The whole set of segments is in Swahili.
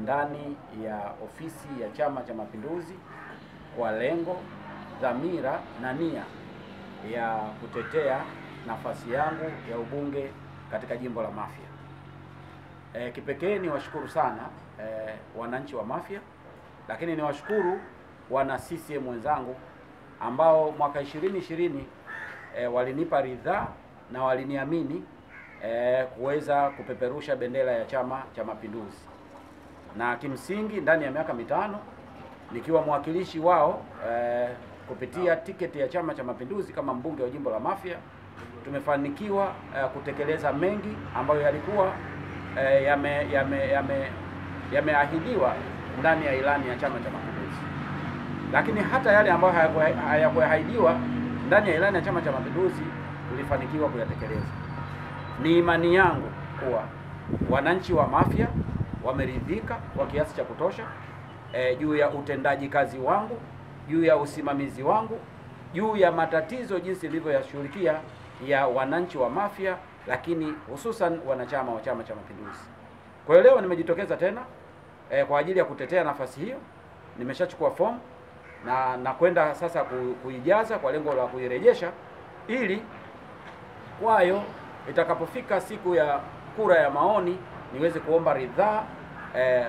ndani ya ofisi ya Chama cha Mapinduzi kwa lengo, dhamira na nia ya kutetea nafasi yangu ya ubunge katika jimbo la Mafia. Kipekee ni washukuru sana wananchi wa Mafia, lakini ni washukuru wana CCM wenzangu ambao mwaka 2020 walinipa ridhaa na waliniamini kuweza kupeperusha bendera ya Chama cha Mapinduzi. Na kimsingi ndani ya miaka mitano nikiwa mwakilishi wao kupitia tiketi ya Chama cha Mapinduzi kama mbunge wa jimbo la Mafia, tumefanikiwa kutekeleza mengi ambayo yalikuwa yameahidiwa ndani ya ilani ya Chama cha Mapinduzi. Lakini hata yale ambayo hayakuahidiwa ndani ya ilani ya Chama cha Mapinduzi tulifanikiwa kuyatekeleza. Ni imani yangu kuwa wananchi wa Mafia wameridhika kwa kiasi cha kutosha juu ya utendaji kazi wangu, juu ya usimamizi wangu, juu ya matatizo jinsi nilivyoyashughulikia ya wananchi wa Mafia, lakini hususan wanachama wa Chama cha Mapinduzi. Kwa hiyo leo nimejitokeza tena kwa ajili ya kutetea nafasi hiyo. Nimeshachukua fomu na kwenda sasa kuijaza kwa lengo la kuirejesha, ili kwayo itakapofika siku ya kura ya maoni niweze kuomba ridhaa,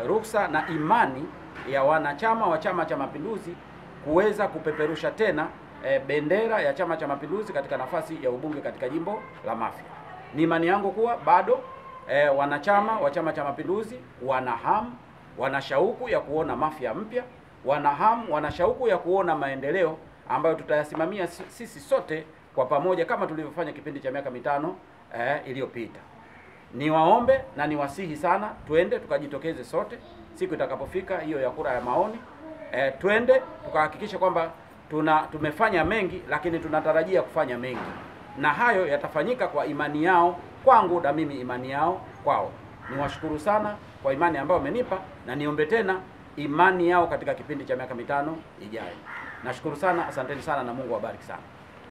ruhusa na imani ya wanachama wa Chama cha Mapinduzi kuweza kupeperusha tena bendera ya Chama cha Mapinduzi katika nafasi ya ubunge katika jimbo la Mafia. Ni imani yangu kuwa bado wanachama wa Chama cha Mapinduzi wana hamu, wana shauku ya kuona Mafia mpya, wana hamu, wana shauku ya kuona maendeleo ambayo tutayasimamia sisi sote kwa pamoja kama tulivyofanya kipindi cha miaka mitano iliyopita. Niwaombe na niwasihi sana, twende tukajitokeze sote siku itakapofika hiyo ya kura ya maoni. Twende tukahakikisha kwamba tumefanya mengi, lakini tunatarajia kufanya mengi, na hayo yatafanyika kwa imani yao kwangu na mimi imani yao kwao. Niwashukuru sana kwa imani ambayo wamenipa, na niombe tena imani yao katika kipindi cha miaka mitano ijayo. Nashukuru sana, asanteni sana na Mungu awabariki sana.